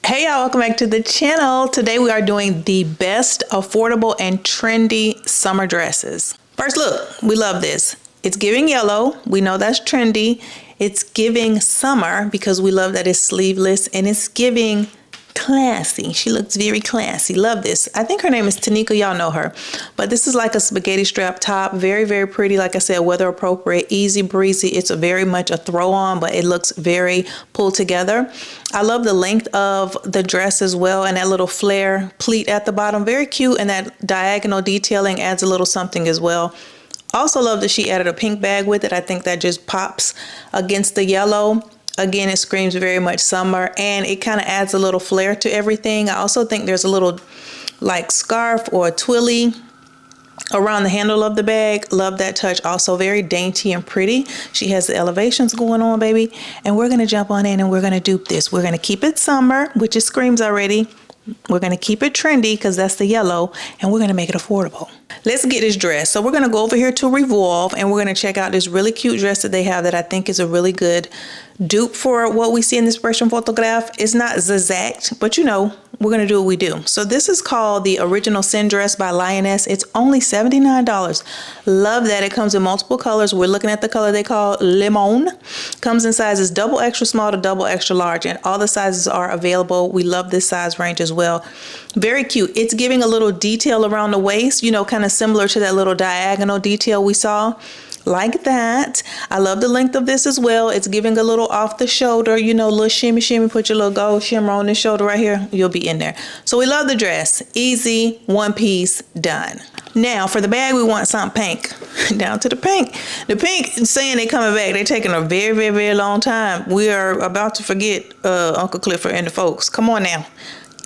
Hey y'all, welcome back to the channel. Today we are doing the best affordable and trendy summer dresses. First look, we love this. It's giving yellow. We know that's trendy. It's giving summer because we love that it's sleeveless, and it's giving classy. She looks very classy. Love this. I think her name is Tanika. Y'all know her. But this is like a spaghetti strap top. Very, very pretty. Like I said, weather appropriate, easy breezy. It's very much a throw on, but it looks very pulled together. I love the length of the dress as well, and that little flare pleat at the bottom. Very cute, and that diagonal detailing adds a little something as well. Also love that she added a pink bag with it. I think that just pops against the yellow. Again, it screams very much summer, and it kind of adds a little flair to everything. I also think there's a little like scarf or a twilly around the handle of the bag. Love that touch. Also very dainty and pretty. She has the elevations going on, baby. And we're going to jump on in and we're going to dupe this. We're going to keep it summer, which it screams already. We're going to keep it trendy because that's the yellow, and we're going to make it affordable. Let's get this dress. So we're going to go over here to Revolve, and we're going to check out this really cute dress that they have that I think is a really good dupe for what we see in this expression photograph. It's not exact, but you know, we're going to do what we do. So this is called the Original Sin Dress by Lioness. It's only $79. Love that. It comes in multiple colors. We're looking at the color they call Limon. Comes in sizes double extra small to double extra large, and all the sizes are available. We love this size range as well. Very cute. It's giving a little detail around the waist, you know, kind of similar to that little diagonal detail we saw. Like that. I love the length of this as well. It's giving a little off the shoulder, you know, little shimmy shimmy. Put your little gold shimmer on this shoulder right here. You'll be in there. So we love the dress. Easy, one piece, done. Now for the bag, we want something pink. Down to the pink. The pink is saying they coming back. They're taking a very, very, very long time. We are about to forget Uncle Clifford and the folks. Come on now.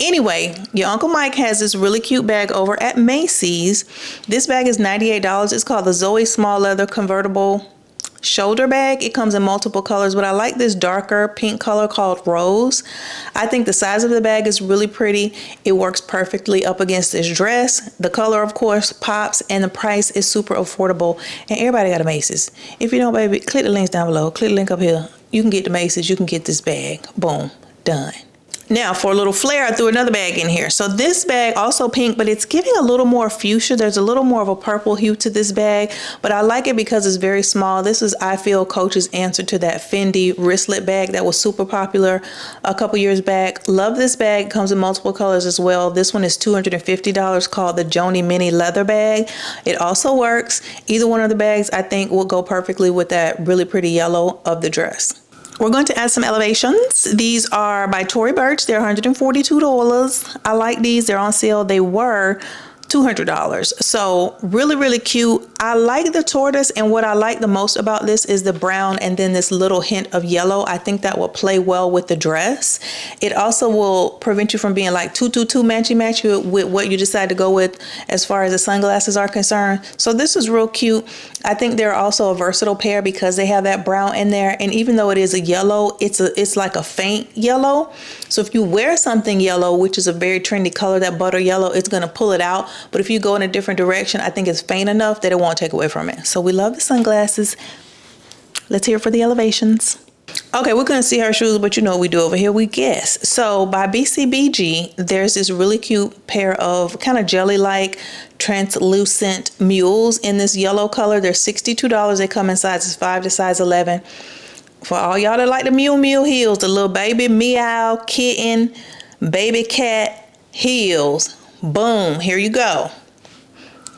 Anyway, your Uncle Mike has this really cute bag over at Macy's. This bag is $98. It's called the Zoe Small Leather Convertible Shoulder Bag. It comes in multiple colors, but I like this darker pink color called Rose. I think the size of the bag is really pretty. It works perfectly up against this dress. The color, of course, pops, and the price is super affordable. And everybody got a Macy's. If you don't, baby, click the links down below. Click the link up here. You can get the Macy's. You can get this bag. Boom. Done. Now for a little flair, I threw another bag in here. So this bag also pink, but it's giving a little more fuchsia. There's a little more of a purple hue to this bag, but I like it because it's very small. This is, I feel, Coach's answer to that Fendi wristlet bag that was super popular a couple years back. Love this bag. Comes in multiple colors as well. This one is $250, called the Joni Mini Leather Bag. It also works. Either one of the bags I think will go perfectly with that really pretty yellow of the dress. We're going to add some elevations. These are by Tory Burch. They're $142. I like these. They're on sale. They were $200. So really, really cute. I like the tortoise, and what I like the most about this is the brown and then this little hint of yellow. I think that will play well with the dress. It also will prevent you from being like too matchy with what you decide to go with as far as the sunglasses are concerned. So this is real cute. I think they're also a versatile pair because they have that brown in there, and even though it is a yellow, it's like a faint yellow. So if you wear something yellow, which is a very trendy color, that butter yellow, it's going to pull it out. But if you go in a different direction, I think it's faint enough that it won't take away from it. So we love the sunglasses. Let's hear it for the elevations. Okay, we're going to see her shoes, but you know what we do over here, we guess. So by BCBG, there's this really cute pair of kind of jelly-like translucent mules in this yellow color. They're $62. They come in sizes 5 to size 11. For all y'all that like the mule heels, the little baby meow, kitten, baby cat heels. Boom, here you go.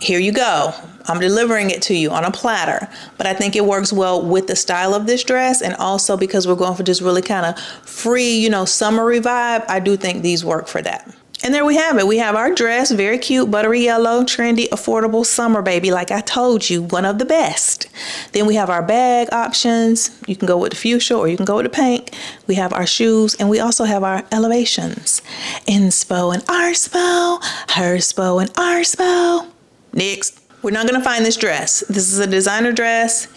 Here you go. I'm delivering it to you on a platter, but I think it works well with the style of this dress, and also because we're going for this really kind of free, you know, summery vibe. I do think these work for that. And there we have it. We have our dress, very cute, buttery yellow, trendy, affordable summer, baby. Like I told you, one of the best. Then we have our bag options. You can go with the fuchsia or you can go with the pink. We have our shoes, and we also have our elevations. Inspo and Arspo, Herspo and Arspo. Next, we're not going to find this dress. This is a designer dress.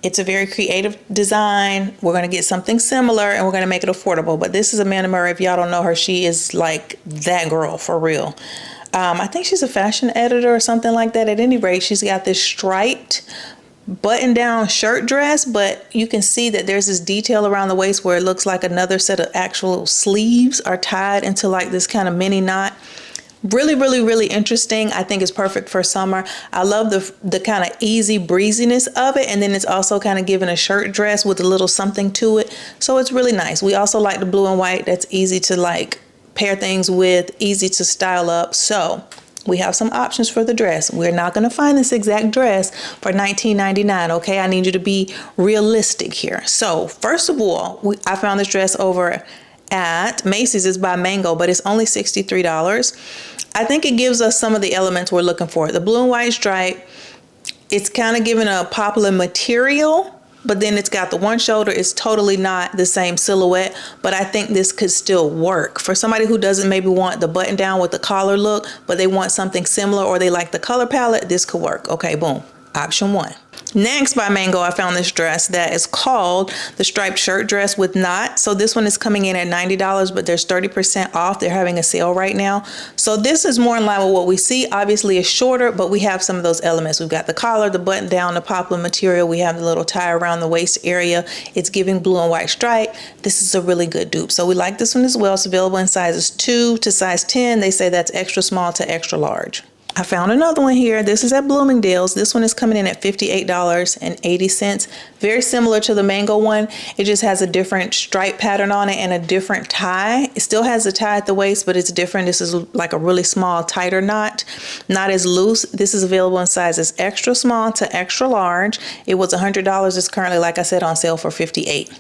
It's a very creative design. We're going to get something similar, and we're going to make it affordable. But this is Amanda Murray. If y'all don't know her, she is like that girl for real. I think she's a fashion editor or something like that. At any rate, she's got this striped button down shirt dress, but you can see that there's this detail around the waist where it looks like another set of actual sleeves are tied into like this kind of mini knot. Really, really, really interesting. I think it's perfect for summer. I love the kind of easy breeziness of it, and then it's also kind of giving a shirt dress with a little something to it. So it's really nice. We also like the blue and white. That's easy to like pair things with, easy to style up. So we have some options for the dress. We're not going to find this exact dress for $19.99, okay? I need you to be realistic here. So first of all, I found this dress over at Macy's. Is by Mango, but it's only $63. I think it gives us some of the elements we're looking for. The blue and white stripe, it's kind of giving a Poplin material, but then it's got the one shoulder. It's totally not the same silhouette, but I think this could still work. For somebody who doesn't maybe want the button down with the collar look, but they want something similar or they like the color palette, this could work. Okay, boom, option one. Next by Mango, I found this dress that is called the striped shirt dress with knot. So this one is coming in at $90, but there's 30% off. They're having a sale right now. So this is more in line with what we see. Obviously it's shorter, but we have some of those elements. We've got the collar, the button down, the poplin material. We have the little tie around the waist area. It's giving blue and white stripe. This is a really good dupe. So we like this one as well. It's available in sizes 2 to size 10. They say that's extra small to extra large. I found another one here. This is at Bloomingdale's. This one is coming in at $58.80. Very similar to the Mango one. It just has a different stripe pattern on it and a different tie. It still has a tie at the waist, but it's different. This is like a really small, tighter knot, not as loose. This is available in sizes extra small to extra large. It was $100. It's currently, like I said, on sale for $58.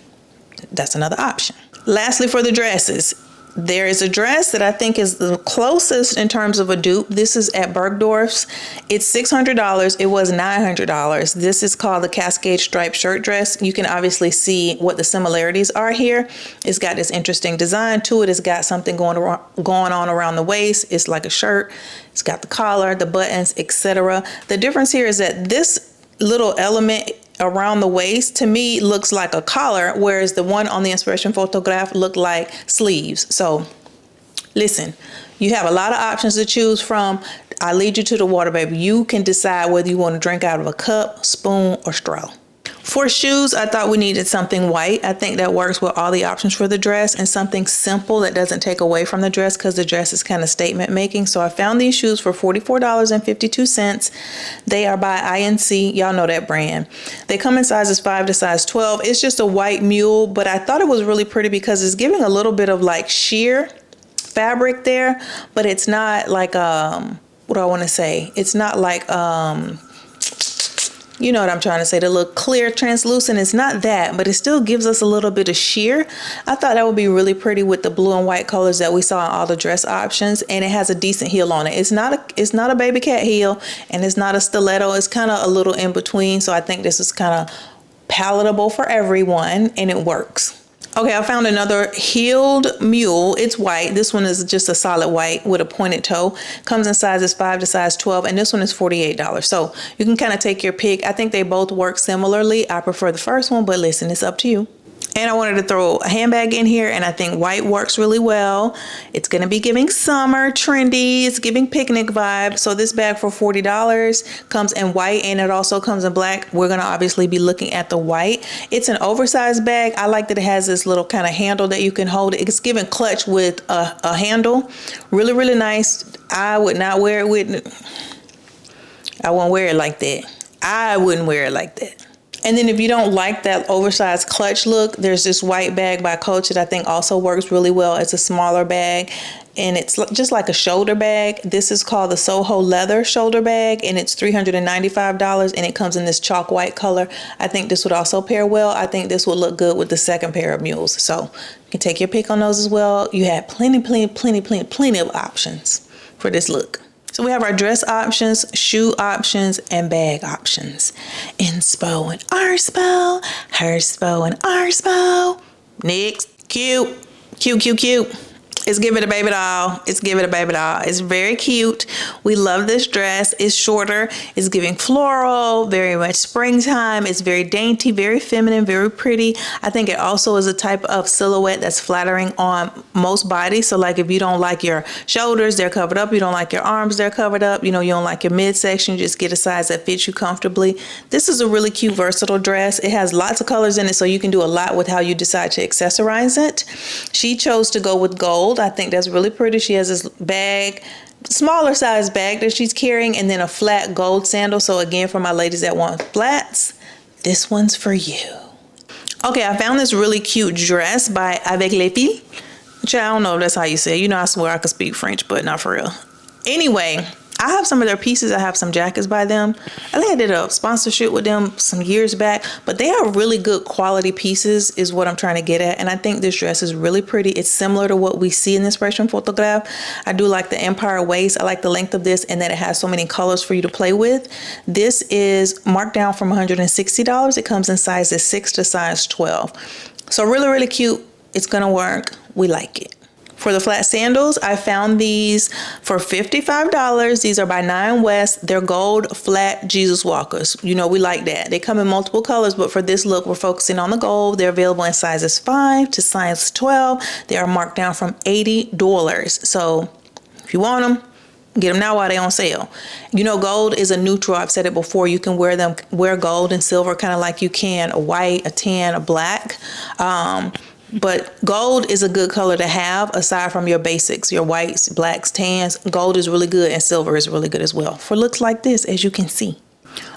That's another option. Lastly, for the dresses, there is a dress that I think is the closest in terms of a dupe. This is at Bergdorf's. It's $600. It was $900. This is called the Cascade Striped Shirt Dress. You can obviously see what the similarities are here. It's got this interesting design to it. It's got something going on around the waist. It's like a shirt. It's got the collar, the buttons, etc. The difference here is that this little element around the waist to me looks like a collar, whereas the one on the inspiration photograph looked like sleeves. So listen, you have a lot of options to choose from. I lead you to the water, baby. You can decide whether you want to drink out of a cup, spoon, or straw. For shoes, I thought we needed something white. I think that works with all the options for the dress, and something simple that doesn't take away from the dress because the dress is kind of statement making. So I found these shoes for $44.52. They are by INC. Y'all know that brand. They come in sizes 5 to size 12. It's just a white mule, but I thought it was really pretty because it's giving a little bit of like sheer fabric there, but it's not like, what do I want to say? It's not like, you know what I'm trying to say, the little clear translucent. It's not that, but it still gives us a little bit of sheer. I thought that would be really pretty with the blue and white colors that we saw in all the dress options, and it has a decent heel on it. It's not a baby cat heel, and it's not a stiletto. It's kind of a little in between, so I think this is kind of palatable for everyone, and it works. Okay, I found another heeled mule. It's white. This one is just a solid white with a pointed toe. Comes in sizes 5 to size 12, and this one is $48. So you can kind of take your pick. I think they both work similarly. I prefer the first one, but listen, it's up to you. And I wanted to throw a handbag in here, and I think white works really well. It's going to be giving summer, trendy. It's giving picnic vibe. So this bag for $40 comes in white, and it also comes in black. We're going to obviously be looking at the white. It's an oversized bag. I like that it has this little kind of handle that you can hold. It's giving clutch with a handle. Really, really nice. I would not wear it with, I won't wear it like that. I wouldn't wear it like that. And then if you don't like that oversized clutch look, there's this white bag by Coach that I think also works really well. It's a smaller bag, and it's just like a shoulder bag. This is called the Soho Leather shoulder bag, and it's $395, and it comes in this chalk white color. I think this would also pair well. I think this would look good with the second pair of mules. So you can take your pick on those as well. You have plenty of options for this look. So we have our dress options, shoe options, and bag options. Inspo and Arspo, Herspo and Arspo. Next, cute. It's Give It a Baby Doll. It's Give It a Baby Doll. It's very cute. We love this dress. It's shorter. It's giving floral, very much springtime. It's very dainty, very feminine, very pretty. I think it also is a type of silhouette that's flattering on most bodies. So like if you don't like your shoulders, they're covered up. You don't like your arms, they're covered up. You know, you don't like your midsection, just get a size that fits you comfortably. This is a really cute, versatile dress. It has lots of colors in it, so you can do a lot with how you decide to accessorize it. She chose to go with gold. I think that's really pretty. She has this bag, smaller size bag that she's carrying, and then a flat gold sandal. So again, for my ladies that want flats, this one's for you. Okay, I found this really cute dress by Avec les Filles. Which I don't know if that's how you say it. You know, I swear I could speak French, but not for real. Anyway, I have some of their pieces. I have some jackets by them. I think I did a sponsorship with them some years back, but they are really good quality pieces is what I'm trying to get at. And I think this dress is really pretty. It's similar to what we see in the inspiration photograph. I do like the empire waist. I like the length of this and that it has so many colors for you to play with. This is marked down from $160. It comes in sizes 6 to size 12. So really, really cute. It's gonna work. We like it. For the flat sandals, I found these for $55. These are by 9 West. They're gold flat Jesus walkers. You know, we like that. They come in multiple colors, but for this look, we're focusing on the gold. They're available in sizes 5 to size 12. They are marked down from $80. So if you want them, get them now while they're on sale. You know, gold is a neutral. I've said it before. You can wear gold and silver kind of like you can a white, a tan, a black. But gold is a good color to have aside from your basics, your whites, blacks, tans. Gold is really good and silver is really good as well for looks like this, as you can see.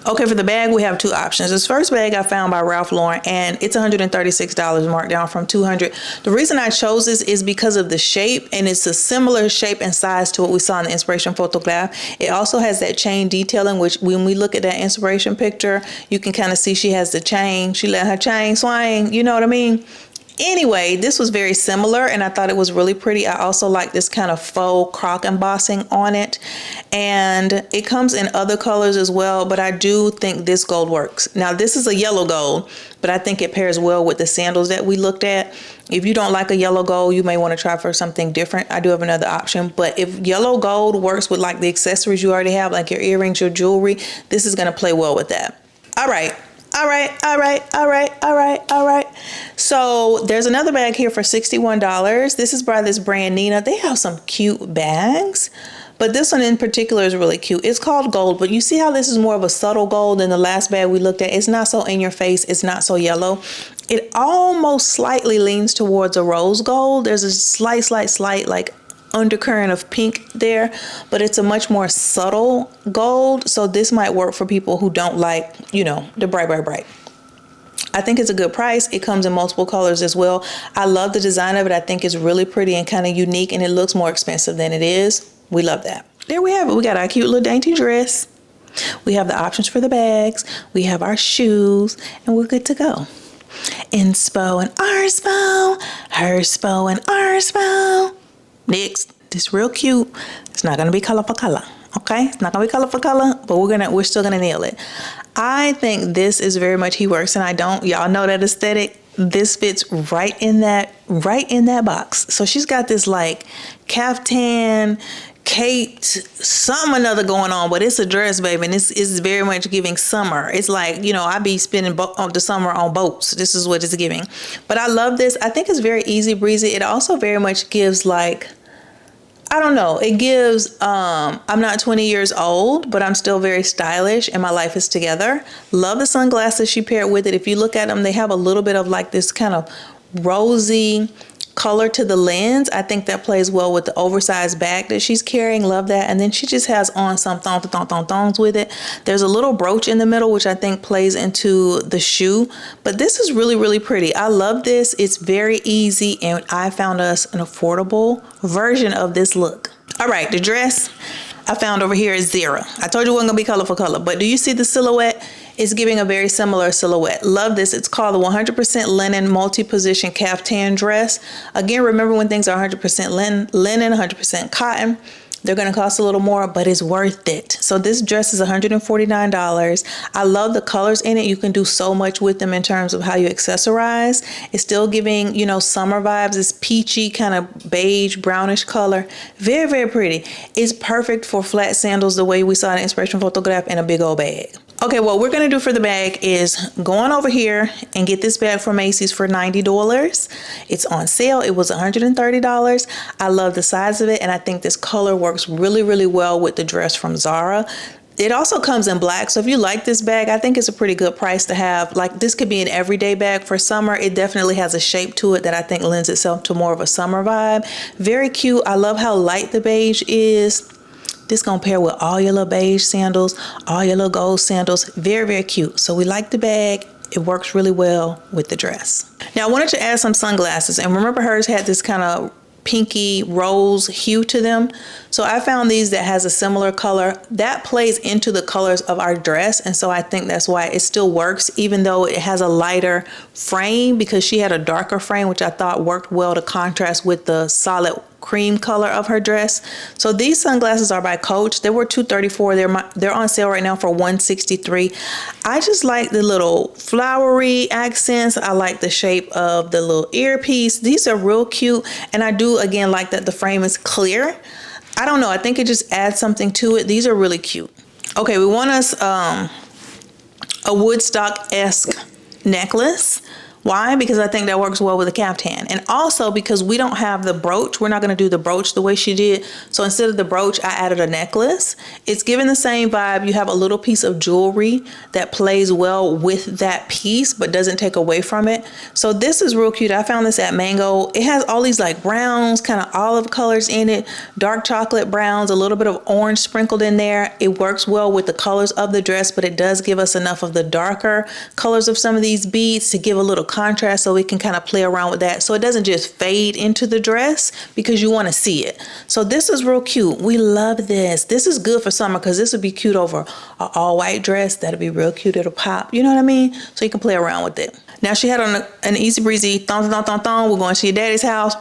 Okay, for the bag, we have 2 options. This first bag I found by Ralph Lauren, and it's $136 marked down from $200. The reason I chose this is because of the shape, and it's a similar shape and size to what we saw in the inspiration photograph. It also has that chain detailing, which when we look at that inspiration picture, you can kind of see she has the chain. She let her chain swing, you know what I mean? Anyway, this was very similar and I thought it was really pretty. I also like this kind of faux croc embossing on it, and it comes in other colors as well, but I do think this gold works. Now this is a yellow gold, but I think it pairs well with the sandals that we looked at. If you don't like a yellow gold, you may want to try for something different. I do have another option, but if yellow gold works with like the accessories you already have, like your earrings, your jewelry, this is going to play well with that. All right. So there's another bag here for $61. This is by this brand Nina. They have some cute bags, but this one in particular is really cute. It's called gold, but you see how this is more of a subtle gold than the last bag we looked at. It's not so in your face. It's not so yellow. It almost slightly leans towards a rose gold. There's a slight like undercurrent of pink there, but it's a much more subtle gold. So this might work for people who don't like, you know, the bright. I think it's a good price. It comes in multiple colors as well. I love the design of it. I think it's really pretty and kind of unique, and it looks more expensive than it is. We love that. There we have it. We got our cute little dainty dress. We have the options for the bags. We have our shoes, and we're good to go. Inspo and Arspo, Herspo and Arspo. Next, this real cute. It's not gonna be color for color, okay? It's not gonna be color for color, but we're still gonna nail it. I think this is very much he works and I don't. Y'all know that aesthetic. This fits right in that box. So she's got this like caftan, caped, some another going on, but it's a dress, baby, and it's very much giving summer. It's like, you know, I be spending the summer on boats. This is what it's giving. But I love this. I think it's very easy breezy. It also very much gives like, I don't know, it gives, I'm not 20 years old, but I'm still very stylish and my life is together. Love the sunglasses she paired with it. If you look at them, they have a little bit of like this kind of rosy color to the lens. I think that plays well with the oversized bag that she's carrying. Love that. And then she just has on some thongs with it. There's a little brooch in the middle, which I think plays into the shoe. But this is really, really pretty. I love this. It's very easy, and I found us an affordable version of this look. All right, the dress I found over here is ZARA. I told you it wasn't gonna be color for color, but do you see the silhouette? It's giving a very similar silhouette. Love this. It's called the 100% linen multi-position caftan dress. Again, remember when things are 100% linen, 100% cotton. They're going to cost a little more, but it's worth it. So this dress is $149. I love the colors in it. You can do so much with them in terms of how you accessorize. It's still giving, you know, summer vibes. It's peachy, kind of beige, brownish color. Very, very pretty. It's perfect for flat sandals the way we saw in the inspiration photograph, and a big old bag. Okay, what we're going to do for the bag is go on over here and get this bag from Macy's for $90. It's on sale. It was $130. I love the size of it, and I think this color works really, really well with the dress from ZARA. It also comes in black, so if you like this bag, I think it's a pretty good price to have. Like, this could be an everyday bag for summer. It definitely has a shape to it that I think lends itself to more of a summer vibe. Very cute. I love how light the beige is. This gonna pair with all your little beige sandals, all your little gold sandals. Very, very cute. So we like the bag. It works really well with the dress. Now I wanted to add some sunglasses, and remember hers had this kind of pinky rose hue to them. So I found these that has a similar color that plays into the colors of our dress, and so I think that's why it still works, even though it has a lighter frame, because she had a darker frame, which I thought worked well to contrast with the solid cream color of her dress. So these sunglasses are by Coach. They were $234. They're on sale right now for $163. I just like the little flowery accents. I like the shape of the little earpiece. These are real cute, and I do again like that the frame is clear. I don't know, I think it just adds something to it. These are really cute. Okay, we want us a Woodstock-esque necklace. Why? Because I think that works well with a caftan. And also because we don't have the brooch. We're not going to do the brooch the way she did. So instead of the brooch, I added a necklace. It's giving the same vibe. You have a little piece of jewelry that plays well with that piece, but doesn't take away from it. So this is real cute. I found this at Mango. It has all these like browns, kind of olive colors in it, dark chocolate browns, a little bit of orange sprinkled in there. It works well with the colors of the dress, but it does give us enough of the darker colors of some of these beads to give a little contrast, so we can kind of play around with that so it doesn't just fade into the dress, because you want to see it. So this is real cute. We love this. This is good for summer because this would be cute over an all white dress. That'll be real cute. It'll pop, you know what I mean? So you can play around with it. Now she had on an easy breezy thong thong thong thong. We're going to your daddy's house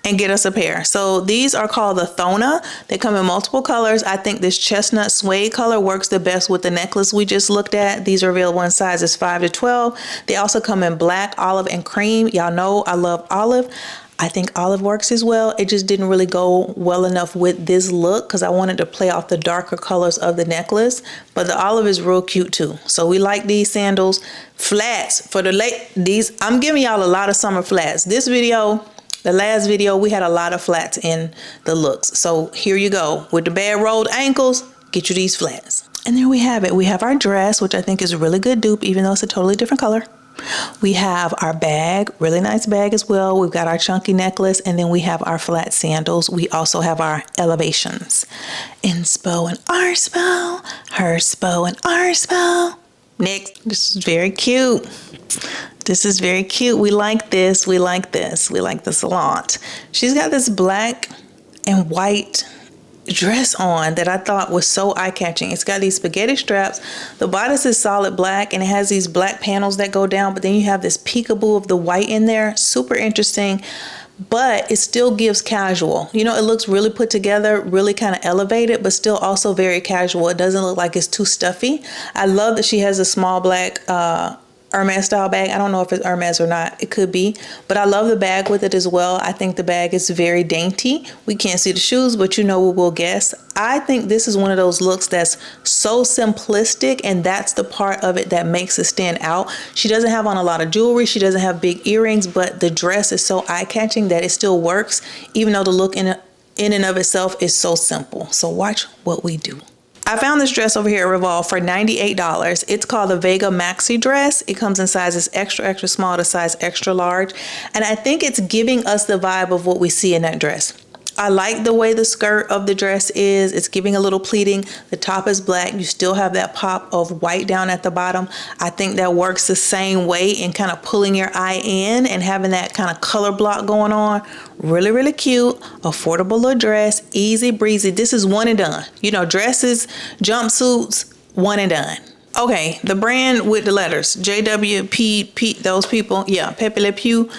and get us a pair. So these are called the Thona. They come in multiple colors. I think this chestnut suede color works the best with the necklace we just looked at. These are available in sizes 5 to 12. They also come in black, olive, and cream. Y'all know I love olive. I think olive works as well. It just didn't really go well enough with this look because I wanted to play off the darker colors of the necklace. But the olive is real cute too. So we like these sandals. Flats for the these. I'm giving y'all a lot of summer flats. This video, the last video, we had a lot of flats in the looks. So here you go. With the bad rolled ankles, get you these flats. And there we have it. We have our dress, which I think is a really good dupe, even though it's a totally different color. We have our bag, really nice bag as well. We've got our chunky necklace, and then we have our flat sandals. We also have our elevations. Inspo and Arspo, Herspo and Arspo. Next, this is very cute. This is very cute. We like this. We like this. We like this a lot. She's got this black and white dress on that I thought was so eye-catching. It's got these spaghetti straps. The bodice is solid black, and it has these black panels that go down, but then you have this peekaboo of the white in there. Super interesting, but it still gives casual. You know, it looks really put together, really kind of elevated, but still also very casual. It doesn't look like it's too stuffy. I love that she has a small black Hermes style bag. I don't know if it's Hermes or not. It could be, but I love the bag with it as well. I think the bag is very dainty. We can't see the shoes, but you know, we will guess. I think this is one of those looks that's so simplistic, and that's the part of it that makes it stand out. She doesn't have on a lot of jewelry. She doesn't have big earrings, but the dress is so eye-catching that it still works, even though the look in and of itself is so simple. So watch what we do. I found this dress over here at Revolve for $98. It's called the Vega Maxi dress. It comes in sizes extra, extra small to size extra large. And I think it's giving us the vibe of what we see in that dress. I like the way the skirt of the dress is. It's giving a little pleating. The top is black. You still have that pop of white down at the bottom. I think that works the same way in kind of pulling your eye in and having that kind of color block going on. Really, really cute, affordable little dress, easy breezy. This is one and done. You know, dresses, jumpsuits, one and done. Okay, the brand with the letters, JWP, those people, yeah, Pepe Le Pew.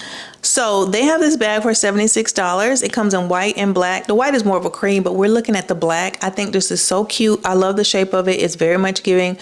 So they have this bag for $76. It comes in white and black. The white is more of a cream, but we're looking at the black. I think this is so cute. I love the shape of it. It's very much giving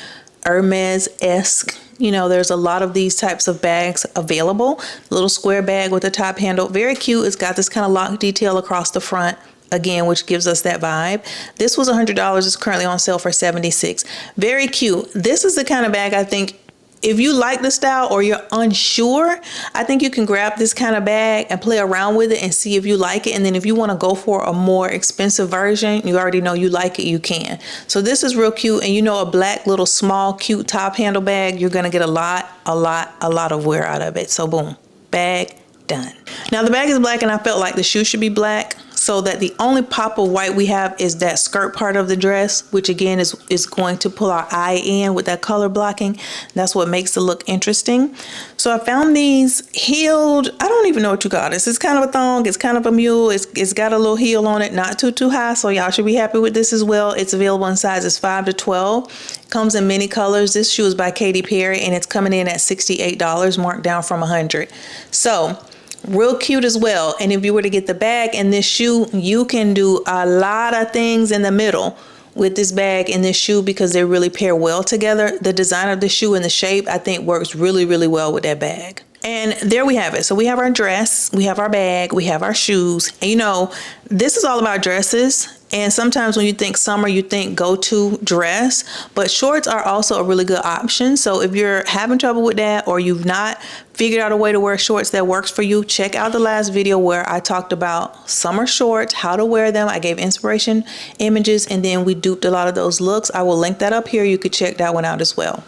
Hermes-esque. You know, there's a lot of these types of bags available. Little square bag with a top handle. Very cute. It's got this kind of lock detail across the front. Again, which gives us that vibe. This was $100. It's currently on sale for $76. Very cute. This is the kind of bag I think if you like the style or you're unsure, I think you can grab this kind of bag and play around with it and see if you like it. And then if you want to go for a more expensive version, you already know you like it, you can. So this is real cute. And you know, a black little small cute top handle bag, you're going to get a lot of wear out of it. So boom, bag done. Now the bag is black and I felt like the shoe should be black, so that the only pop of white we have is that skirt part of the dress, which again is going to pull our eye in with that color blocking. That's what makes the look interesting. So I found these heeled, I don't even know what you call this. It's kind of a thong, it's kind of a mule, it's got a little heel on it, not too high, so y'all should be happy with this as well. It's available in sizes 5 to 12. It comes in many colors. This shoe is by Katy Perry and it's coming in at $68, marked down from $100. So real cute as well. And if you were to get the bag and this shoe, you can do a lot of things in the middle with this bag and this shoe because they really pair well together. The design of the shoe and the shape, I think, works really well with that bag. And there we have it. So we have our dress, we have our bag, we have our shoes. And you know, this is all about dresses. And sometimes when you think summer, you think go-to dress, but shorts are also a really good option. So if you're having trouble with that or you've not figured out a way to wear shorts that works for you, check out the last video where I talked about summer shorts, how to wear them. I gave inspiration images and then we duped a lot of those looks. I will link that up here. You could check that one out as well.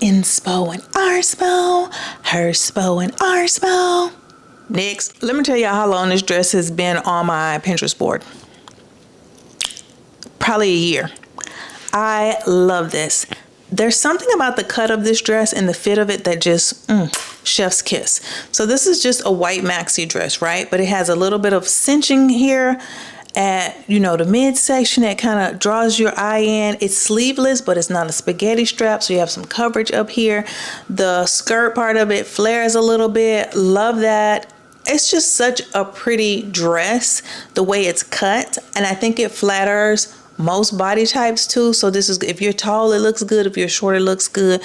Inspo and Arspo, Herspo and Arspo. Next, let me tell y'all how long this dress has been on my Pinterest board. Probably a year. I love this. There's something about the cut of this dress and the fit of it that just chef's kiss. So this is just a white maxi dress, right? But it has a little bit of cinching here at, you know, the midsection that kind of draws your eye in. It's sleeveless, but it's not a spaghetti strap, so you have some coverage up here. The skirt part of it flares a little bit. Love that. It's just such a pretty dress, the way it's cut, and I think it flatters most body types too. So this is, if you're tall, it looks good. If you're short, it looks good.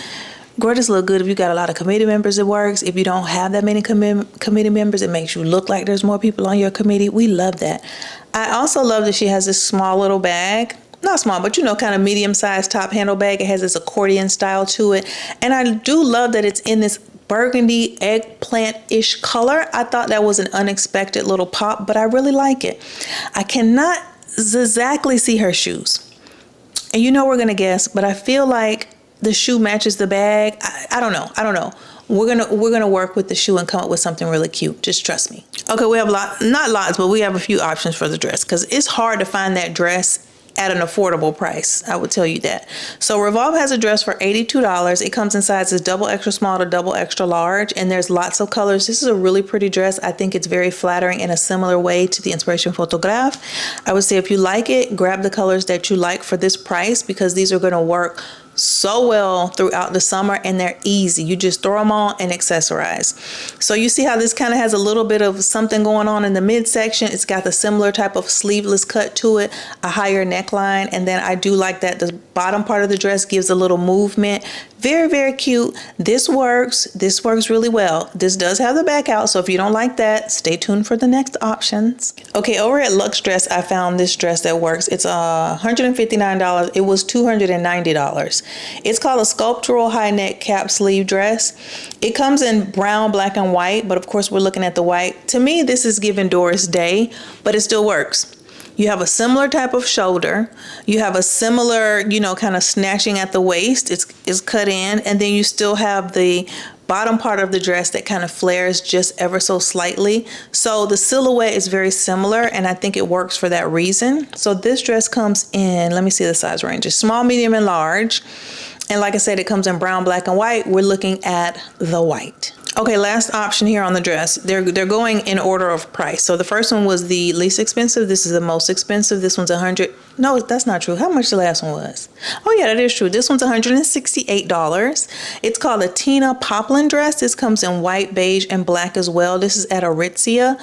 Gorgeous look good if you got a lot of committee members, it works. If you don't have that many committee members, it makes you look like there's more people on your committee. We love that. I also love that she has this small little bag. Not small, but you know, kind of medium-sized top handle bag. It has this accordion style to it. And I do love that it's in this burgundy eggplant-ish color. I thought that was an unexpected little pop, but I really like it. I cannot exactly see her shoes. And you know we're going to guess, but I feel like the shoe matches the bag. I don't know. We're gonna work with the shoe and come up with something really cute. Just trust me. Okay, we have not lots, but we have a few options for the dress because it's hard to find that dress at an affordable price. I would tell you that. So Revolve has a dress for $82. It comes in sizes double extra small to double extra large, and there's lots of colors. This is a really pretty dress. I think it's very flattering in a similar way to the Inspiration Photograph. I would say if you like it, grab the colors that you like for this price because these are going to work so well throughout the summer and they're easy. You just throw them on and accessorize. So you see how this kind of has a little bit of something going on in the midsection. It's got the similar type of sleeveless cut to it, a higher neckline, and then I do like that the bottom part of the dress gives a little movement. Very cute. This works really well. This does have the back out, so if you don't like that, stay tuned for the next options. Okay, over at Luxe Dress, I found this dress that works. It's $159. It was $290. It's called a sculptural high neck cap sleeve dress. It comes in brown, black, and white, but of course we're looking at the white. To me, this is giving Doris Day, but it still works. You have a similar type of shoulder. You have a similar, you know, kind of snatching at the waist. It's cut in, and then you still have the bottom part of the dress that kind of flares just ever so slightly. So the silhouette is very similar, and I think it works for that reason. So this dress comes in, let me see the size ranges, small, medium, and large. And like I said, it comes in brown, black, and white. We're looking at the white. Okay, last option here on the dress. They're going in order of price. So the first one was the least expensive. This is the most expensive. This one's 100. No, that's not true. How much the last one was? Oh yeah, that is true. This one's $168. It's called a Tina Poplin dress. This comes in white, beige, and black as well. This is at Aritzia.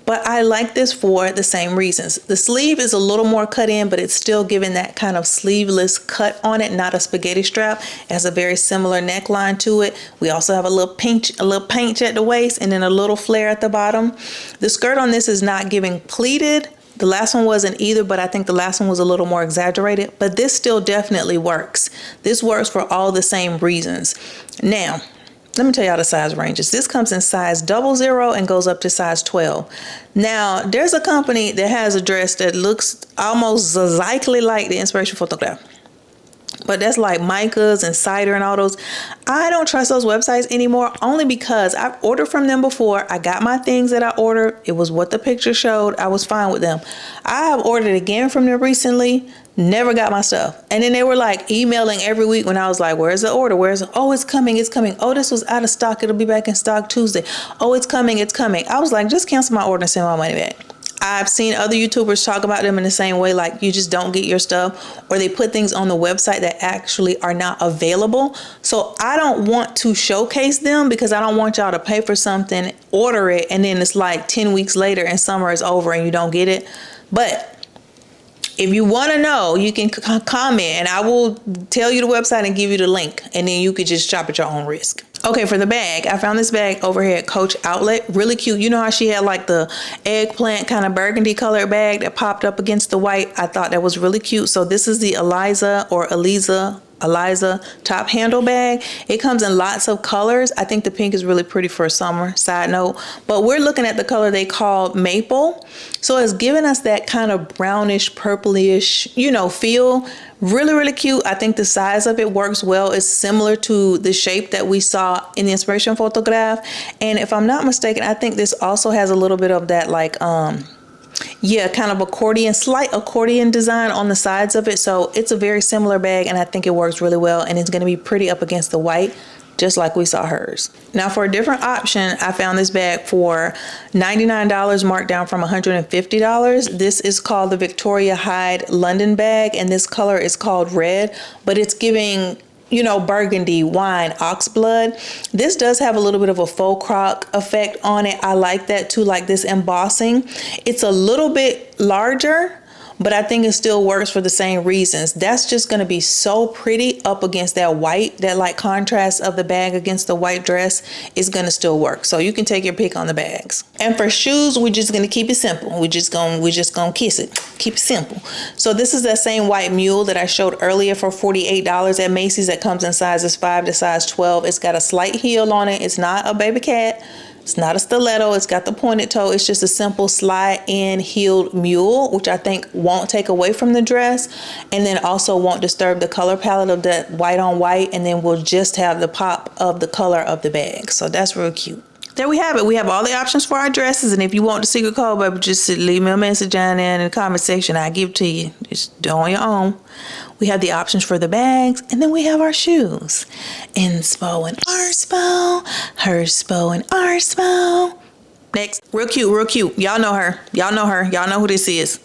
But I like this for the same reasons. The sleeve is a little more cut in, but it's still giving that kind of sleeveless cut on it, not a spaghetti strap. It has a very similar neckline to it. We also have a little pinch at the waist, and then a little flare at the bottom. The skirt on this is not giving pleated. The last one wasn't either, but I think the last one was a little more exaggerated. But this still definitely works. This works for all the same reasons. Now, let me tell y'all the size ranges. This comes in size 00 and goes up to size 12. Now, there's a company that has a dress that looks almost exactly like the inspiration photograph. But that's like Micah's and Cider and all those. I don't trust those websites anymore, only because I've ordered from them before. I got my things that I ordered. It was what the picture showed. I was fine with them. I have ordered again from them recently. Never got my stuff. And then they were like emailing every week when I was like, where's the order? Where's it? Oh, it's coming. It's coming. Oh, this was out of stock. It'll be back in stock Tuesday. Oh, it's coming. It's coming. I was like, just cancel my order and send my money back. I've seen other YouTubers talk about them in the same way, like you just don't get your stuff, or they put things on the website that actually are not available. So I don't want to showcase them because I don't want y'all to pay for something, order it, and then it's like 10 weeks later and summer is over and you don't get it. But if you want to know, you can comment and I will tell you the website and give you the link, and then you could just shop at your own risk. Okay, for the bag, I found this bag over here at Coach Outlet. Really cute. You know how she had like the eggplant kind of burgundy colored bag that popped up against the white? I thought that was really cute. So this is the Eliza top handle bag. It comes in lots of colors. I think the pink is really pretty for summer, side note. But we're looking at the color they call Maple. So it's giving us that kind of brownish, purplish, feel. Really, really cute. I think the size of it works well. It's similar to the shape that we saw in the inspiration photograph. And if I'm not mistaken, I think this also has a little bit of that like, kind of slight accordion design on the sides of it. So it's a very similar bag and I think it works really well, and it's going to be pretty up against the white, just like we saw hers. Now for a different option, I found this bag for $99, marked down from $150. This is called the Victoria Hyde London bag, and this color is called red, but it's giving burgundy, wine, ox blood. This does have a little bit of a faux croc effect on it. I like that too, like this embossing. It's a little bit larger, but I think it still works for the same reasons. That's just going to be so pretty up against that white. That like contrast of the bag against the white dress is going to still work. So you can take your pick on the bags. And for shoes, we're just going to keep it simple. We're just going to kiss it. Keep it simple. So this is that same white mule that I showed earlier for $48 at Macy's, that comes in sizes 5 to size 12. It's got a slight heel on it. It's not a baby cat. It's not a stiletto. It's got the pointed toe. It's just a simple slide in heeled mule, which I think won't take away from the dress, and then also won't disturb the color palette of that white on white, and then we'll just have the pop of the color of the bag. So that's real cute. There we have it. We have all the options for our dresses, and if you want the secret code, baby, just leave me a message down there in the comment section. I'll give it to you. Just do it on your own. We have the options for the bags, and then we have our shoes. Inspo and Arspo, Herspo and Arspo. Next, real cute, real cute. Y'all know her. Y'all know her. Y'all know who this is.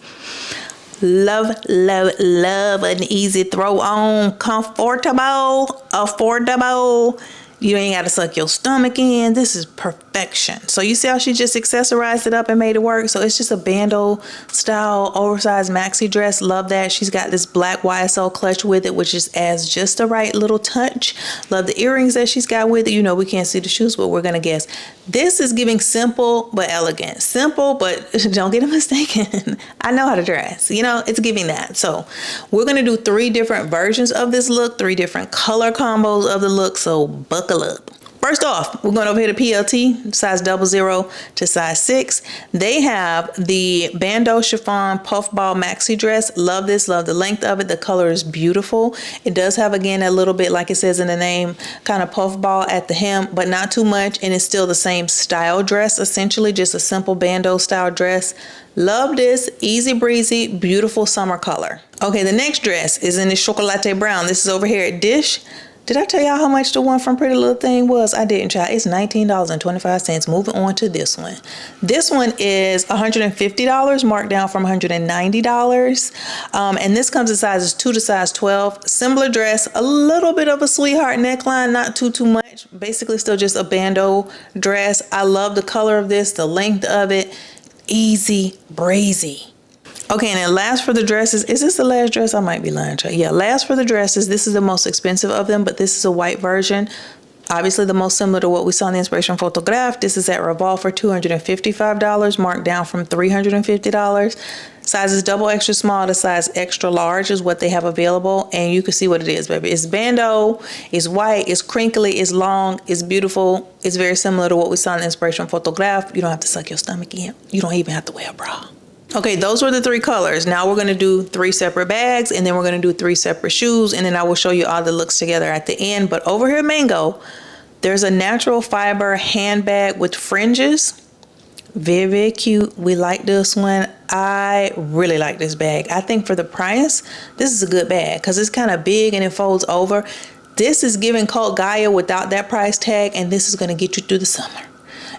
Love, love, love an easy throw on, comfortable, affordable. You ain't got to suck your stomach in. This is perfection. So you see how she just accessorized it up and made it work? So it's just a bandeau style oversized maxi dress. Love that. She's got this black YSL clutch with it, which just adds just the right little touch. Love the earrings that she's got with it. We can't see the shoes, but we're going to guess. This is giving simple but elegant. Simple, but don't get it mistaken. I know how to dress. It's giving that. So we're going to do 3 different versions of this look, 3 different color combos of the look. So buckle up. First off, we're going over here to PLT, size 00 to size 6. They have the bandeau chiffon puffball maxi dress. Love this. Love the length of it. The color is beautiful. It does have, again, a little bit, like it says in the name, kind of puffball at the hem, but not too much. And it's still the same style dress, essentially, just a simple bandeau style dress. Love this. Easy breezy, beautiful summer color. Okay, the next dress is in the chocolate brown. This is over here at Dish. Did I tell y'all how much the one from Pretty Little Thing was? I didn't, child. It's $19.25. Moving on to this one. This one is $150, marked down from $190. And this comes in sizes 2 to size 12. Similar dress, a little bit of a sweetheart neckline, not too much. Basically still just a bandeau dress. I love the color of this, the length of it. Easy breezy. Okay, and then last for the dresses, is this the last dress? I might be lying, child. Yeah, last for the dresses, this is the most expensive of them, but this is a white version. Obviously the most similar to what we saw in the inspiration photograph. This is at Revolve for $255, marked down from $350. Sizes double extra small to size extra large is what they have available, and you can see what it is, baby. It's bandeau, it's white, it's crinkly, it's long, it's beautiful. It's very similar to what we saw in the inspiration photograph. You don't have to suck your stomach in. You don't even have to wear a bra. Okay, those were the 3 colors. Now we're going to do 3 separate bags, and then we're going to do 3 separate shoes, and then I will show you all the looks together at the end. But over here, Mango, there's a natural fiber handbag with fringes. Very, very cute. We like this one. I really like this bag. I think for the price, this is a good bag because it's kind of big and it folds over. This is giving Cult Gaia without that price tag, and this is going to get you through the summer.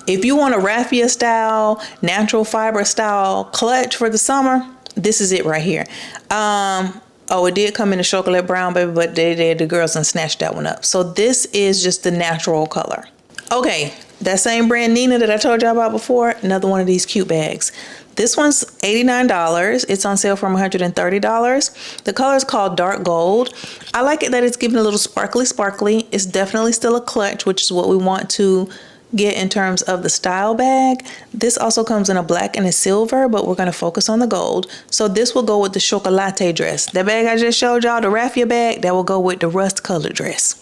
If you want a raffia style, natural fiber style clutch for the summer, this is it right here. Oh, it did come in a chocolate brown, baby, but the girls done snatched that one up. So this is just the natural color. Okay, that same brand Nina that I told y'all about before, another one of these cute bags. This one's $89. It's on sale from $130. The color is called dark gold. I like it that it's giving a little sparkly. It's definitely still a clutch, which is what we want to get in terms of the style bag. This also comes in a black and a silver, but we're going to focus on the gold. So this will go with the chocolate dress. That bag I just showed y'all, the raffia bag, that will go with the rust colored dress.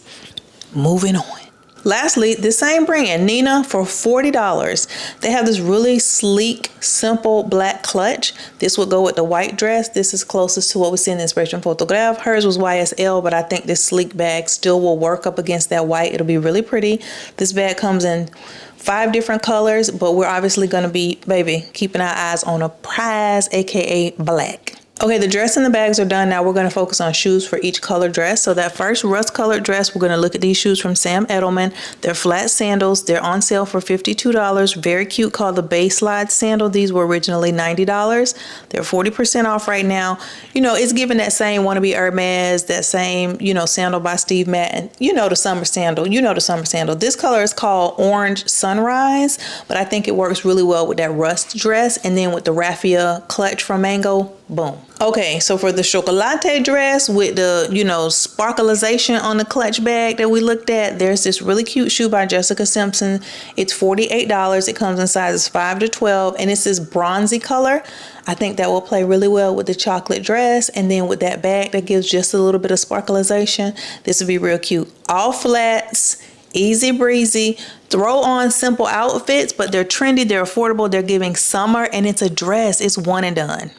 Moving on. Lastly, this same brand, Nina, for $40. They have this really sleek, simple black clutch. This would go with the white dress. This is closest to what we see in the inspiration photograph. Hers was YSL, but I think this sleek bag still will work up against that white. It'll be really pretty. This bag comes in 5 different colors, but we're obviously going to be, baby, keeping our eyes on a prize, aka black. Okay, the dress and the bags are done. Now we're going to focus on shoes for each color dress. So that first rust colored dress, we're going to look at these shoes from Sam Edelman. They're flat sandals. They're on sale for $52. Very cute, called the Bay Slide sandal. These were originally $90. They're 40% off right now. You know, it's giving that same wannabe Hermes, that same, you know, sandal by Steve Madden. You know the summer sandal. You know the summer sandal. This color is called Orange Sunrise, but I think it works really well with that rust dress, and then with the raffia clutch from Mango. Boom. Okay, so for the chocolate dress with the, you know, sparkleization on the clutch bag that we looked at, there's this really cute shoe by Jessica Simpson. It's $48. It comes in sizes 5 to 12, and it's this bronzy color. I think that will play really well with the chocolate dress, and then with that bag that gives just a little bit of sparkleization, this would be real cute. All flats, easy breezy, throw on simple outfits, but they're trendy, they're affordable, they're giving summer, and it's a dress. It's one and done.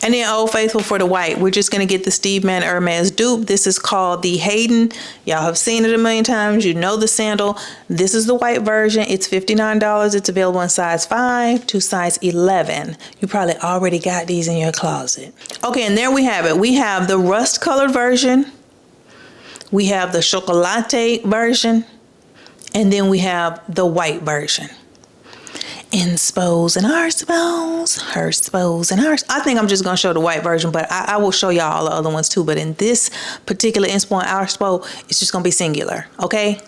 And then Old Faithful for the white, we're just going to get the Steve Madden Hermes dupe. This is called the Hayden. Y'all have seen it a million times. You know the sandal. This is the white version. It's $59. It's available in size 5 to size 11. You probably already got these in your closet. Okay, and there we have it. We have the rust colored version. We have the chocolate version. And then we have the white version. Inspos and our spos, her spos and ours. I think I'm just going to show the white version, but I will show y'all all the other ones too. But in this particular inspo and our spo, it's just going to be singular. Okay?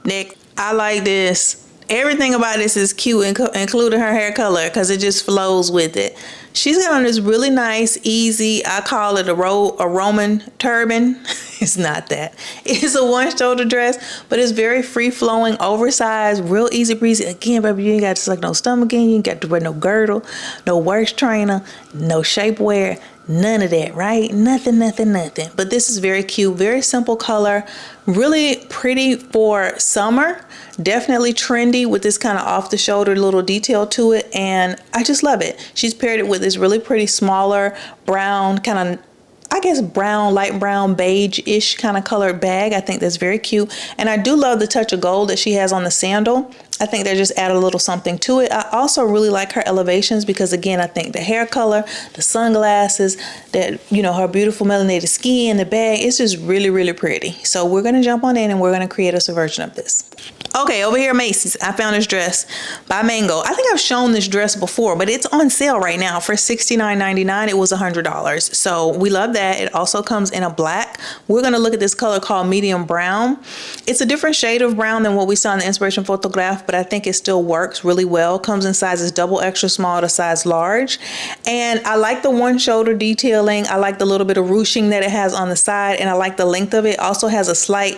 Next. I like this. Everything about this is cute, including her hair color, because it just flows with it. She's got on this really nice, easy, I call it a Roman turban. It's not that. It's a one-shoulder dress, but it's very free-flowing, oversized, real easy breezy. Again, baby, you ain't got to suck no stomach in. You ain't got to wear no girdle, no waist trainer, no shapewear, none of that, right? Nothing. But this is very cute, very simple color, really pretty for summer. Definitely trendy with this kind of off-the-shoulder little detail to it, and I just love it. She's paired it with this really pretty smaller brown kind of, I guess brown, light brown, beige-ish kind of colored bag. I think that's very cute, and I do love the touch of gold that she has on the sandal. I think they just add a little something to it. I also really like her elevations because, again, I think the hair color, the sunglasses, that, you know, her beautiful melanated skin, the bag, it's just really, really pretty. So we're going to jump on in and we're going to create us a version of this. Okay, over here at Macy's, I found this dress by Mango. I think I've shown this dress before, but it's on sale right now for $69.99. It was $100. So we love that. It also comes in a black. We're going to look at this color called medium brown. It's a different shade of brown than what we saw in the inspiration photograph, but I think it still works really well. Comes in sizes double extra small to size large. And I like the one shoulder detailing. I like the little bit of ruching that it has on the side, and I like the length of it. Also has a slight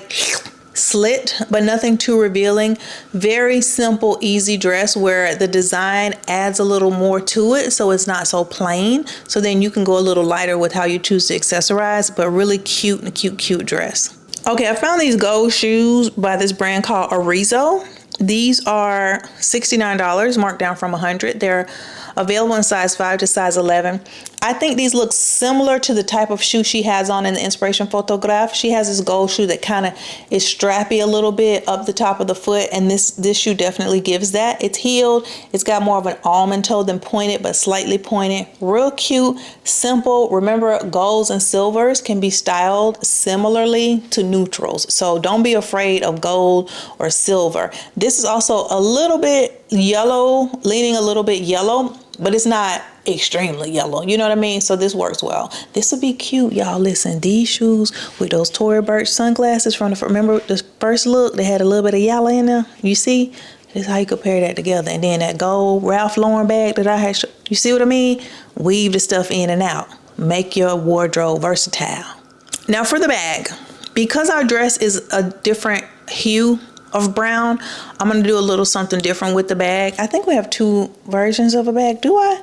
slit, but nothing too revealing. Very simple, easy dress where the design adds a little more to it, so it's not so plain. So then you can go a little lighter with how you choose to accessorize, but really cute and cute dress. Okay, I found these gold shoes by this brand called Arizo. These are $69, marked down from $100. They're available in size 5 to size 11. I think these look similar to the type of shoe she has on in the inspiration photograph. She has this gold shoe that kind of is strappy a little bit up the top of the foot, and this shoe definitely gives that. It's heeled. It's got more of an almond toe than pointed, but slightly pointed. Real cute, simple. Remember, golds and silvers can be styled similarly to neutrals, so don't be afraid of gold or silver. This is also a little bit yellow, leaning a little bit yellow, but it's not extremely yellow, you know what I mean? So this works well. This would be cute, y'all. Listen, these shoes with those Tory Burch sunglasses from remember the first look, they had a little bit of yellow in there. You see, this is how you compare that together. And then that gold Ralph Lauren bag that I had, you see what I mean? Weave the stuff in and out. Make your wardrobe versatile. Now for the bag, because our dress is a different hue of brown, I'm going to do a little something different with the bag. I think we have 2 versions of a bag. Do I?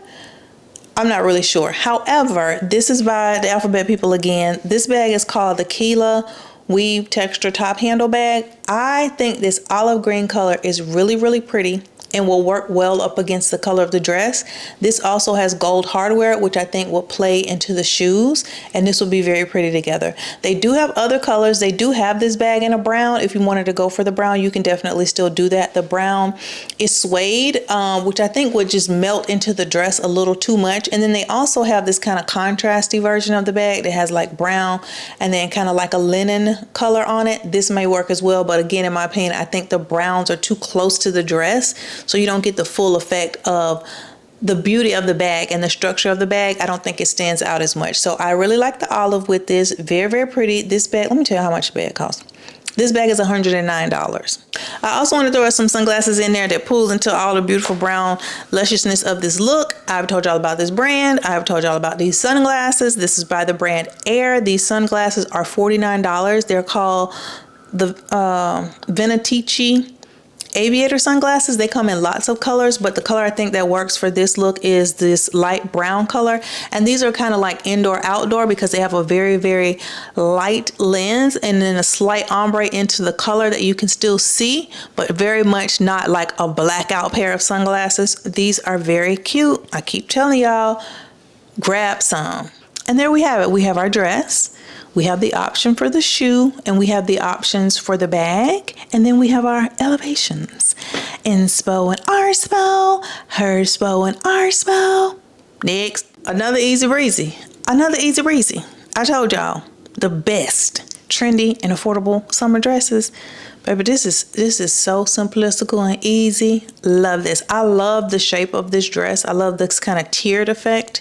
I'm not really sure. However, this is by the Alphabet People again. This bag is called the Kaye Weave Texture Top Handle Bag. I think this olive green color is really, really pretty and will work well up against the color of the dress. This also has gold hardware, which I think will play into the shoes, and this will be very pretty together. They do have other colors. They do have this bag in a brown. If you wanted to go for the brown, you can definitely still do that. The brown is suede, which I think would just melt into the dress a little too much. And then they also have this kind of contrasty version of the bag that has like brown and then kind of like a linen color on it. This may work as well, but again, in my opinion, I think the browns are too close to the dress, so you don't get the full effect of the beauty of the bag and the structure of the bag. I don't think it stands out as much. So I really like the olive with this. Very, very pretty. This bag, let me tell you how much the bag costs. This bag is $109. I also want to throw some sunglasses in there that pulls into all the beautiful brown lusciousness of this look. I've told y'all about this brand. I've told y'all about these sunglasses. This is by the brand Air. These sunglasses are $49. They're called the Venetici aviator sunglasses. They come in lots of colors, but the color I think that works for this look is this light brown color. And these are kind of like indoor outdoor because they have a very, very light lens and then a slight ombre into the color that you can still see, but very much not like a blackout pair of sunglasses. These are very cute. I keep telling y'all, grab some. And there we have it. We have our dress. We have the option for the shoe, and we have the options for the bag, and then we have our elevations. Inspo and Arspo, Herspo and Arspo. Next, another easy breezy. Another easy breezy. I told y'all, the best trendy and affordable summer dresses. Baby, this is so simplistical and easy. Love this. I love the shape of this dress. I love this kind of tiered effect.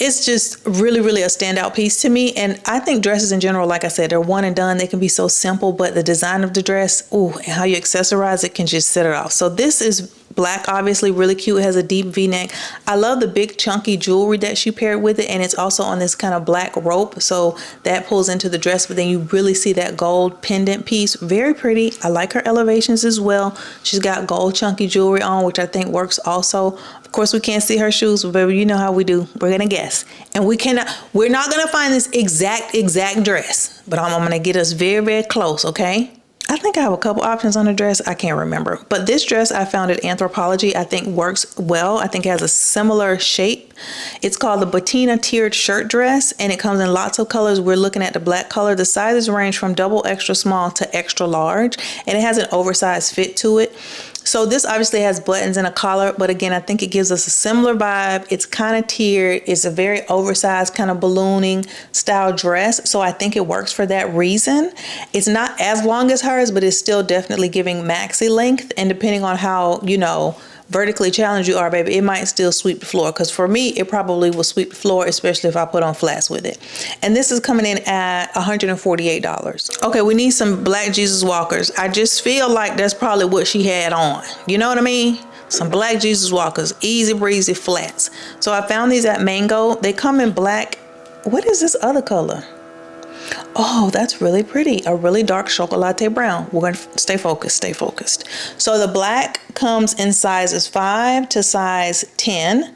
It's just really, really a standout piece to me. And I think dresses in general, like I said, they're one and done. They can be so simple, but the design of the dress, ooh, and how you accessorize it can just set it off. So this is black, obviously really cute. It has a deep V-neck. I love the big chunky jewelry that she paired with it, and it's also on this kind of black rope, so that pulls into the dress, but then you really see that gold pendant piece. Very pretty. I like her elevations as well. She's got gold chunky jewelry on, which I think works also. Of course, we can't see her shoes, but baby, you know how we do. We're gonna guess, and we're not gonna find this exact dress, but I'm gonna get us very, very close. Okay, I think I have a couple options on the dress. I can't remember, but this dress I found at Anthropologie I think works well. I think it has a similar shape. It's called the Bettina tiered shirt dress, and it comes in lots of colors. We're looking at the black color. The sizes range from double extra small to extra large, and it has an oversized fit to it. So this obviously has buttons and a collar, but again, I think it gives us a similar vibe. It's kind of tiered. It's a very oversized kind of ballooning style dress. So I think it works for that reason. It's not as long as hers, but it's still definitely giving maxi length. And depending on how, you know, vertically challenged you are, baby, it might still sweep the floor. Because for me, it probably will sweep the floor, especially if I put on flats with it. And this is coming in at $148. Okay, we need some black Jesus Walkers. I just feel like that's probably what she had on. You know what I mean? Some black Jesus Walkers, easy breezy flats. So I found these at Mango. They come in black. What is this other color? Oh, that's really pretty. A really dark chocolate brown. We're going to stay focused, stay focused. So the black comes in sizes 5 to size 10.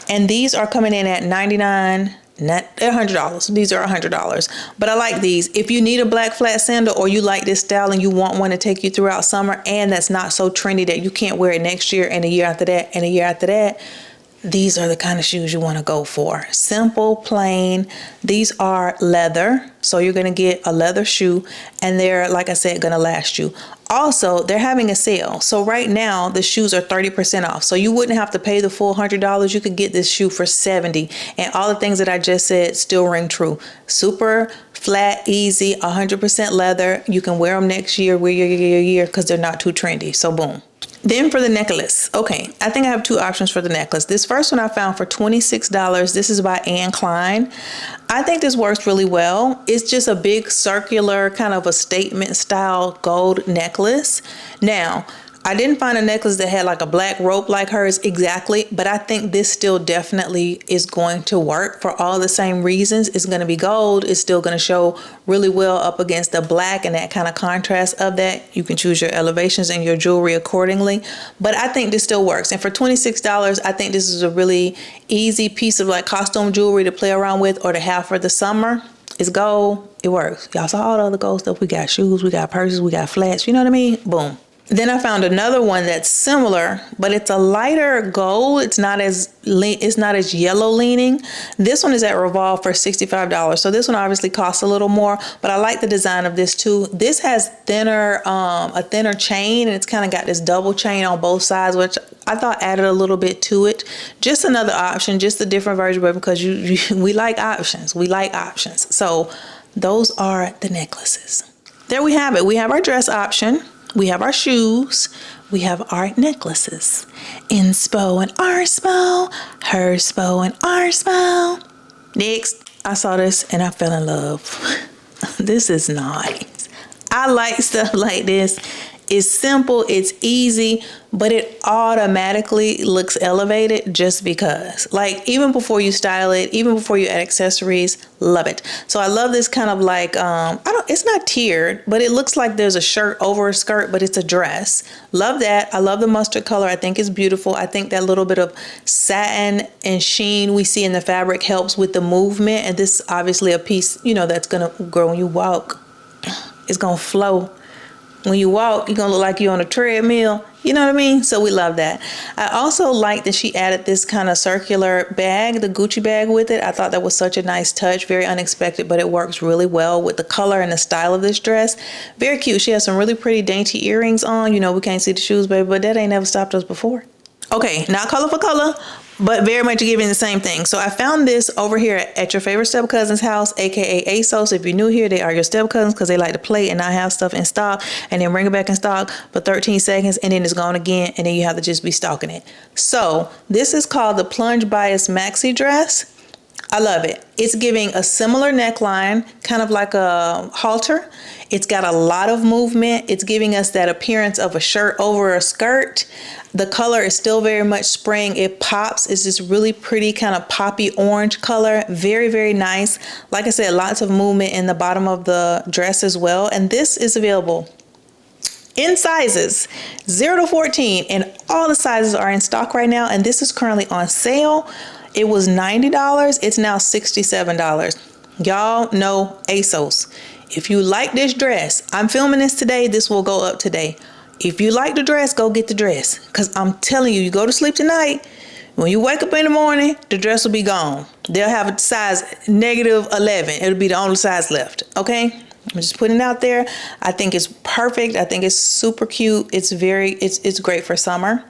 And these are coming in at $99. They're $100. These are $100. But I like these. If you need a black flat sandal or you like this style and you want one to take you throughout summer and that's not so trendy that you can't wear it next year and a year after that and a year after that, these are the kind of shoes you want to go for. Simple, plain. These are leather. So you're going to get a leather shoe and they're, like I said, going to last you. Also, they're having a sale. So right now the shoes are 30% off. So you wouldn't have to pay the full $100. You could get this shoe for $70. And all the things that I just said still ring true. Super flat, easy, 100% leather. You can wear them next year, wear your because they're not too trendy. So boom. Then for the necklace, okay, I think I have two options for the necklace. This first one I found for $26. This is by Anne Klein. I think this works really well. It's just a big circular kind of a statement style gold necklace. Now, I didn't find a necklace that had like a black rope like hers exactly, but I think this still definitely is going to work for all the same reasons. It's going to be gold. It's still going to show really well up against the black and that kind of contrast of that. You can choose your elevations and your jewelry accordingly, but I think this still works. And for $26, I think this is a really easy piece of like costume jewelry to play around with or to have for the summer. It's gold. It works. Y'all saw all the other gold stuff. We got shoes, we got purses, we got flats. You know what I mean? Boom. Then I found another one that's similar, but it's a lighter gold. It's not as yellow leaning. This one is at Revolve for $65. So this one obviously costs a little more, but I like the design of this too. This has a thinner chain, and it's kind of got this double chain on both sides, which I thought added a little bit to it. Just another option, just a different version, but because we like options. We like options. So those are the necklaces. There we have it. We have our dress option. We have our shoes, we have our necklaces. Inspo and Arspo, Herspo and Arspo. Next, I saw this and I fell in love. This is nice. I like stuff like this. It's simple, it's easy, but it automatically looks elevated just because. Like even before you style it, even before you add accessories, love it. So I love this kind of like, it's not tiered, but it looks like there's a shirt over a skirt, but it's a dress. Love that. I love the mustard color. I think it's beautiful. I think that little bit of satin and sheen we see in the fabric helps with the movement. And this is obviously a piece, you know, that's gonna grow when you walk. It's gonna flow. When you walk, you're gonna look like you're on a treadmill. You know what I mean? So we love that. I also like that she added this kind of circular bag, the Gucci bag with it. I thought that was such a nice touch, very unexpected, but it works really well with the color and the style of this dress. Very cute. She has some really pretty dainty earrings on. You know, we can't see the shoes, baby, but that ain't never stopped us before. Okay, not color for color, but very much giving the same thing. So I found this over here at your favorite step cousin's house, aka ASOS. If you're new here, they are your step cousins because they like to play and not have stuff in stock and then bring it back in stock for 13 seconds and then it's gone again and then you have to just be stalking it. So this is called the Plunge Bias Maxi Dress. I love it. It's giving a similar neckline, kind of like a halter. It's got a lot of movement. It's giving us that appearance of a shirt over a skirt. The color is still very much spring. It pops. It's this really pretty kind of poppy orange color. Very, very nice. Like I said, lots of movement in the bottom of the dress as well. And this is available in sizes 0 to 14. And all the sizes are in stock right now. And this is currently on sale. It was $90. It's now $67. Y'all know ASOS. If you like this dress, I'm filming this today. This will go up today. If you like the dress, go get the dress. Because I'm telling you, you go to sleep tonight, when you wake up in the morning, the dress will be gone. They'll have a size -11. It'll be the only size left. Okay? I'm just putting it out there. I think it's perfect. I think it's super cute. It's great for summer.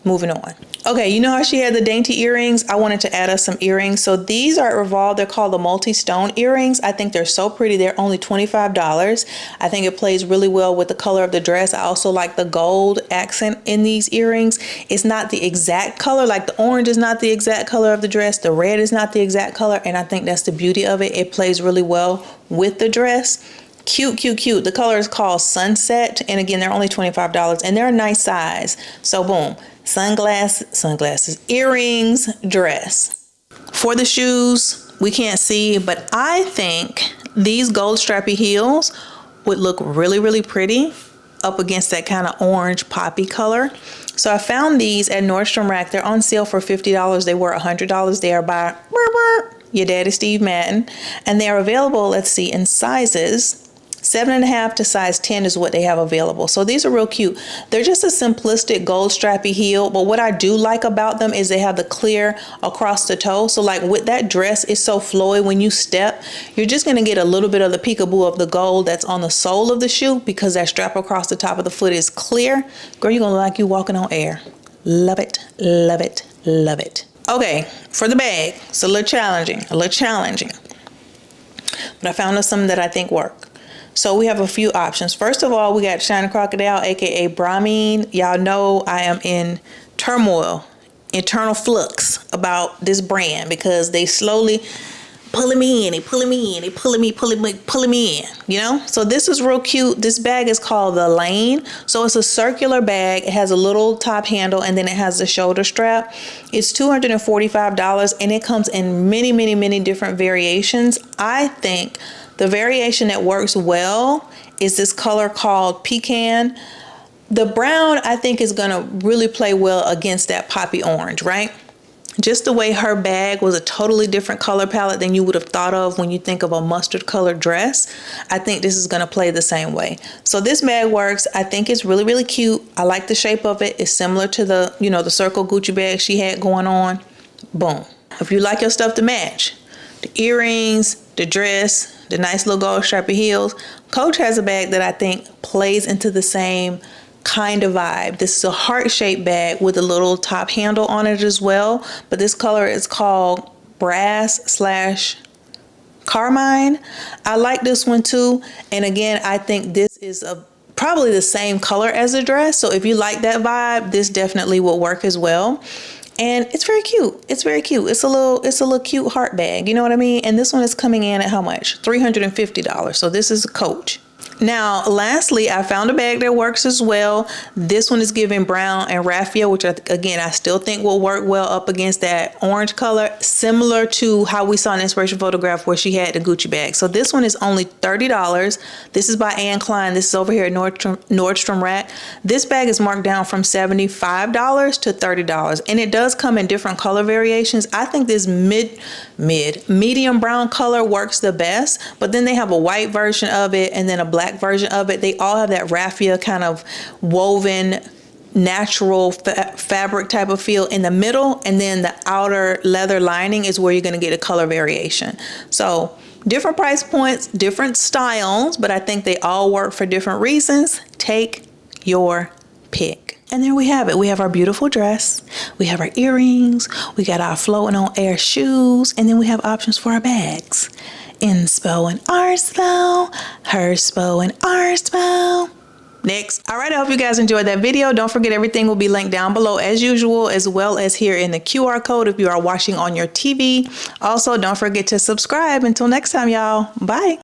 Moving on. Okay, you know how she had the dainty earrings? I wanted to add us some earrings. So these are at Revolve. They're called the multi-stone earrings. I think they're so pretty. They're only $25. I think it plays really well with the color of the dress. I also like the gold accent in these earrings. It's not the exact color, like the orange is not the exact color of the dress. The red is not the exact color, and I think that's the beauty of it. It plays really well with the dress. Cute, cute, cute. The color is called Sunset, and again, they're only $25, and they're a nice size. So boom. Sunglasses, earrings, dress. For the shoes, we can't see, but I think these gold strappy heels would look really, really pretty up against that kind of orange poppy color. So I found these at Nordstrom Rack. They're on sale for $50. They were $100. They are by your daddy Steve Madden, and they are available, let's see, in sizes 7.5 to size 10 is what they have available. So these are real cute. They're just a simplistic gold strappy heel, but what I do like about them is they have the clear across the toe. So like with that dress, it's so flowy. When you step, you're just going to get a little bit of the peekaboo of the gold that's on the sole of the shoe, because that strap across the top of the foot is clear. Girl, you're going to look like you walking on air. Love it, love it, love it. Okay, for the bag, it's a little challenging, but I found some that I think work. So we have a few options. First of all, we got Shiny Crocodile, aka Brahmin. Y'all know I am in turmoil, internal flux about this brand, because they slowly pulling me in, they pulling me in, pulling me in, you know? So this is real cute. This bag is called the Lane. So it's a circular bag. It has a little top handle, and then it has the shoulder strap. It's $245, and it comes in many, many, many different variations. I think the variation that works well is this color called Pecan. The brown, I think, is gonna really play well against that poppy orange, right? Just the way her bag was a totally different color palette than you would have thought of when you think of a mustard colored dress. I think this is gonna play the same way. So this bag works. I think it's really, really cute. I like the shape of it. It's similar to the, you know, the circle Gucci bag she had going on. Boom. If you like your stuff to match, the earrings, the dress, the nice little gold strappy heels, Coach has a bag that I think plays into the same kind of vibe. This is a heart-shaped bag with a little top handle on it as well, but this color is called Brass/Carmine. I like this one too, and again, I think this is probably the same color as the dress, so if you like that vibe, this definitely will work as well. And it's very cute. It's very cute. It's a little cute heart bag. You know what I mean? And this one is coming in at how much? $350. So this is a Coach. Now, lastly, I found a bag that works as well. This one is giving brown and raffia, which again, I still think will work well up against that orange color, similar to how we saw an inspiration photograph where she had the Gucci bag. So this one is only $30. This is by Anne Klein. This is over here at Nordstrom Rack. This bag is marked down from $75 to $30, and it does come in different color variations. I think this medium brown color works the best, but then they have a white version of it and then a black version of it. They all have that raffia kind of woven natural fabric type of feel in the middle, and then the outer leather lining is where you're going to get a color variation. So different price points, different styles, but I think they all work for different reasons. Take your pick. And there we have it. We have our beautiful dress, we have our earrings, we got our floating on air shoes, and then we have options for our bags. Inspo and Arspo, Herspo and Arspo. Next. All right, I hope you guys enjoyed that video. Don't forget, everything will be linked down below as usual, as well as here in the QR code if you are watching on your TV. Also, don't forget to subscribe. Until next time, y'all. Bye.